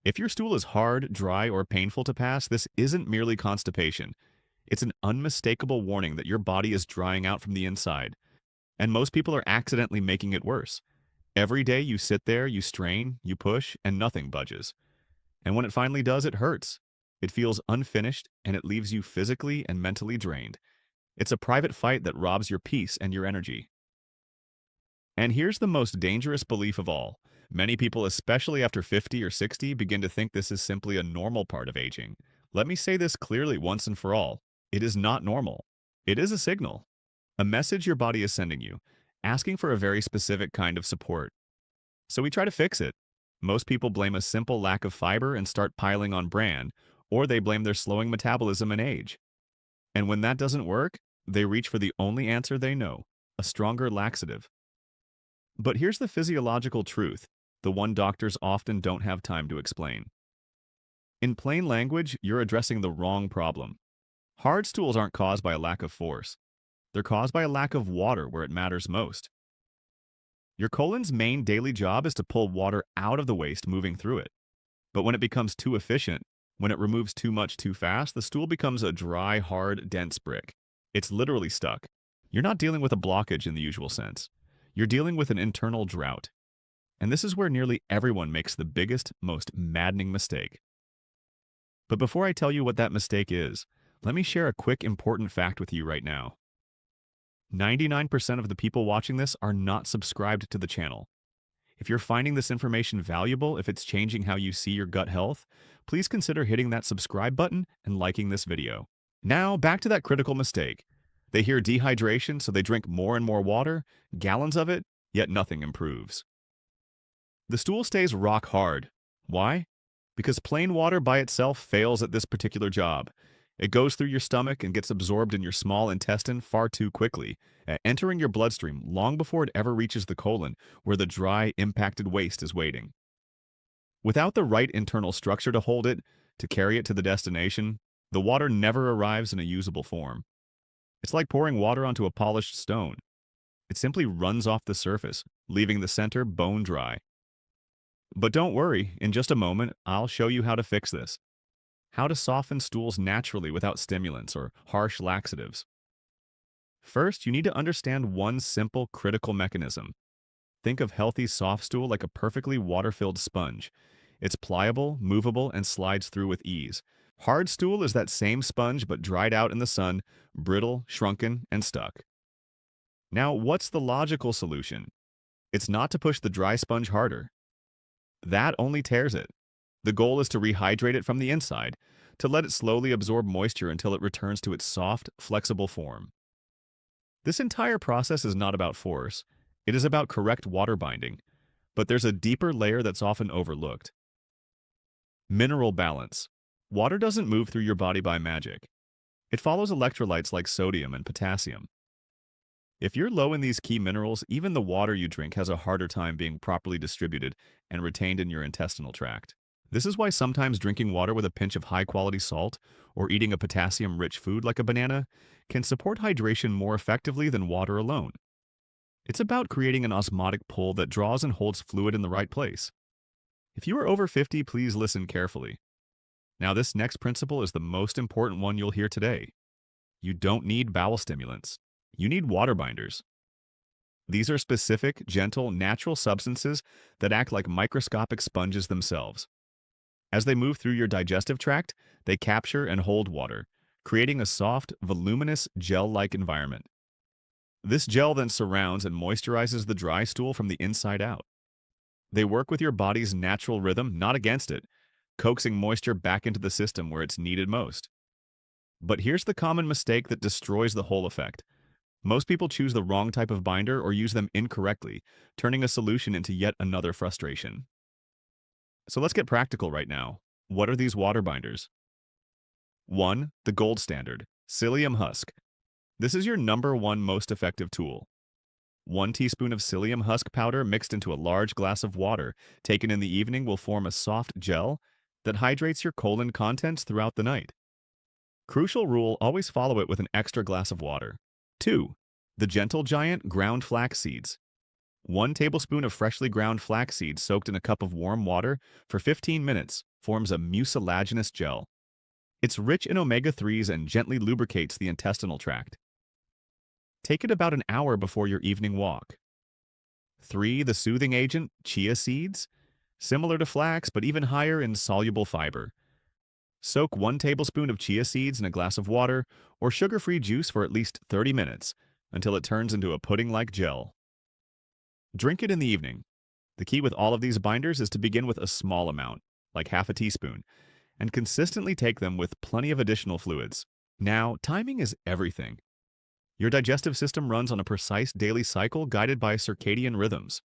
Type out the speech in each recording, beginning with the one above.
If your stool is hard, dry, or painful to pass, this isn't merely constipation. It's an unmistakable warning that your body is drying out from the inside, and most people are accidentally making it worse. Every day you sit there, you strain, you push, and nothing budges. And when it finally does, it hurts. It feels unfinished, and it leaves you physically and mentally drained. It's a private fight that robs your peace and your energy. And here's the most dangerous belief of all. Many people, especially after 50 or 60, begin to think this is simply a normal part of aging. Let me say this clearly once and for all. It is not normal. It is a signal, a message your body is sending you, asking for a very specific kind of support. So we try to fix it. Most people blame a simple lack of fiber and start piling on bran, or they blame their slowing metabolism and age. And when that doesn't work, they reach for the only answer they know, a stronger laxative. But here's the physiological truth, the one doctors often don't have time to explain. In plain language, you're addressing the wrong problem. Hard stools aren't caused by a lack of force. They're caused by a lack of water where it matters most. Your colon's main daily job is to pull water out of the waste moving through it. But when it becomes too efficient, when it removes too much too fast, the stool becomes a dry, hard, dense brick. It's literally stuck. You're not dealing with a blockage in the usual sense. You're dealing with an internal drought. And this is where nearly everyone makes the biggest, most maddening mistake. But before I tell you what that mistake is, let me share a quick important fact with you right now. 99% of the people watching this are not subscribed to the channel. If you're finding this information valuable, if it's changing how you see your gut health, please consider hitting that subscribe button and liking this video. Now, back to that critical mistake. They hear dehydration, so they drink more and more water, gallons of it, yet nothing improves. The stool stays rock hard. Why? Because plain water by itself fails at this particular job. It goes through your stomach and gets absorbed in your small intestine far too quickly, entering your bloodstream long before it ever reaches the colon, where the dry, impacted waste is waiting. Without the right internal structure to hold it, to carry it to the destination, the water never arrives in a usable form. It's like pouring water onto a polished stone. It simply runs off the surface, leaving the center bone dry. But don't worry, in just a moment, I'll show you how to fix this. How to soften stools naturally without stimulants or harsh laxatives. First, you need to understand one simple, critical mechanism. Think of healthy soft stool like a perfectly water-filled sponge. It's pliable, movable, and slides through with ease. Hard stool is that same sponge but dried out in the sun, brittle, shrunken, and stuck. Now, what's the logical solution? It's not to push the dry sponge harder. That only tears it. The goal is to rehydrate it from the inside, to let it slowly absorb moisture until it returns to its soft, flexible form. This entire process is not about force. It is about correct water binding. But there's a deeper layer that's often overlooked. Mineral balance. Water doesn't move through your body by magic. It follows electrolytes like sodium and potassium. If you're low in these key minerals, even the water you drink has a harder time being properly distributed and retained in your intestinal tract. This is why sometimes drinking water with a pinch of high-quality salt or eating a potassium-rich food like a banana can support hydration more effectively than water alone. It's about creating an osmotic pull that draws and holds fluid in the right place. If you are over 50, please listen carefully. Now, this next principle is the most important one you'll hear today. You don't need bowel stimulants. You need water binders. These are specific, gentle, natural substances that act like microscopic sponges themselves. As they move through your digestive tract, they capture and hold water, creating a soft, voluminous, gel-like environment. This gel then surrounds and moisturizes the dry stool from the inside out. They work with your body's natural rhythm, not against it, coaxing moisture back into the system where it's needed most. But here's the common mistake that destroys the whole effect. Most people choose the wrong type of binder or use them incorrectly, turning a solution into yet another frustration. So let's get practical right now. What are these water binders? 1. The gold standard, psyllium husk. This is your #1 most effective tool. 1 teaspoon of psyllium husk powder mixed into a large glass of water taken in the evening will form a soft gel that hydrates your colon contents throughout the night. Crucial rule, always follow it with an extra glass of water. 2. The gentle giant ground flax seeds. 1 tablespoon of freshly ground flax seeds soaked in a cup of warm water for 15 minutes forms a mucilaginous gel. It's rich in omega-3s and gently lubricates the intestinal tract. Take it about an hour before your evening walk. 3. The soothing agent, chia seeds. Similar to flax, but even higher in soluble fiber. Soak 1 tablespoon of chia seeds in a glass of water or sugar-free juice for at least 30 minutes until it turns into a pudding-like gel. Drink it in the evening. The key with all of these binders is to begin with a small amount, like half a teaspoon, and consistently take them with plenty of additional fluids. Now, timing is everything. Your digestive system runs on a precise daily cycle guided by circadian rhythms.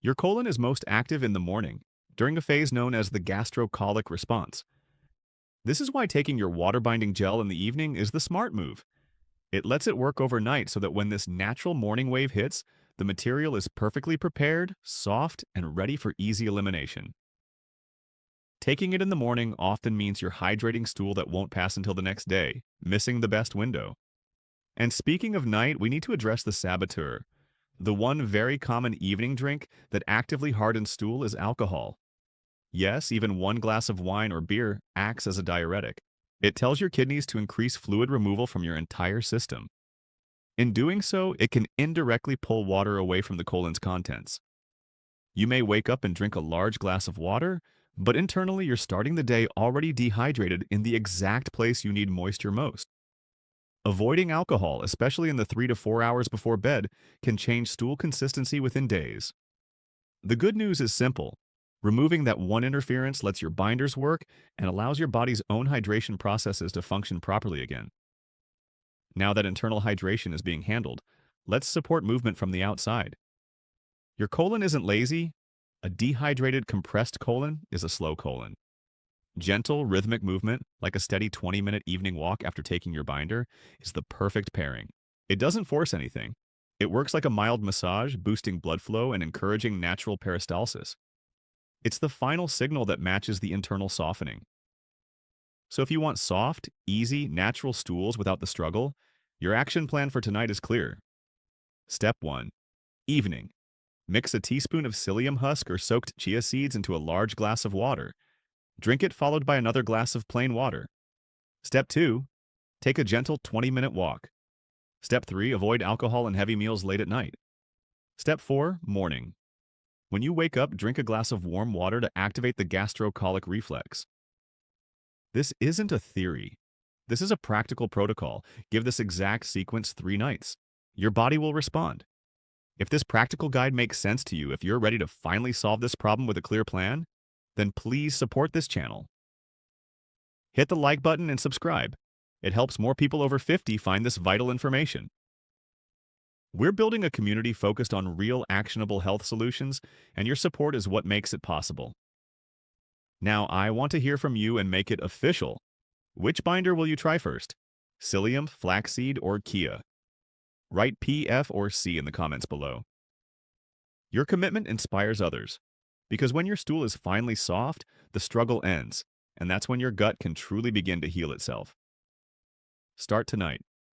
Your colon is most active in the morning, during a phase known as the gastrocolic response. This is why taking your water-binding gel in the evening is the smart move. It lets it work overnight so that when this natural morning wave hits, the material is perfectly prepared, soft, and ready for easy elimination. Taking it in the morning often means you're hydrating stool that won't pass until the next day, missing the best window. And speaking of night, we need to address the saboteur. The one very common evening drink that actively hardens stool is alcohol. Yes, even 1 glass of wine or beer acts as a diuretic. It tells your kidneys to increase fluid removal from your entire system. In doing so, it can indirectly pull water away from the colon's contents. You may wake up and drink a large glass of water, but internally you're starting the day already dehydrated in the exact place you need moisture most. Avoiding alcohol, especially in the 3 to 4 hours before bed, can change stool consistency within days. The good news is simple. Removing that one interference lets your binders work and allows your body's own hydration processes to function properly again. Now that internal hydration is being handled, let's support movement from the outside. Your colon isn't lazy. A dehydrated, compressed colon is a slow colon. Gentle, rhythmic movement, like a steady 20-minute evening walk after taking your binder, is the perfect pairing. It doesn't force anything. It works like a mild massage, boosting blood flow and encouraging natural peristalsis. It's the final signal that matches the internal softening. So if you want soft, easy, natural stools without the struggle, your action plan for tonight is clear. Step 1. Evening. Mix a teaspoon of psyllium husk or soaked chia seeds into a large glass of water. Drink it followed by another glass of plain water. Step 2. Take a gentle 20-minute walk. Step 3. Avoid alcohol and heavy meals late at night. Step 4. Morning. When you wake up, drink a glass of warm water to activate the gastrocolic reflex. This isn't a theory. This is a practical protocol. Give this exact sequence 3 nights. Your body will respond. If this practical guide makes sense to you, if you're ready to finally solve this problem with a clear plan, then please support this channel. Hit the like button and subscribe. It helps more people over 50 find this vital information. We're building a community focused on real, actionable health solutions, and your support is what makes it possible. Now, I want to hear from you and make it official. Which binder will you try first? Psyllium, flaxseed, or chia? Write P, F, or C in the comments below. Your commitment inspires others, because when your stool is finally soft, the struggle ends, and that's when your gut can truly begin to heal itself. Start tonight.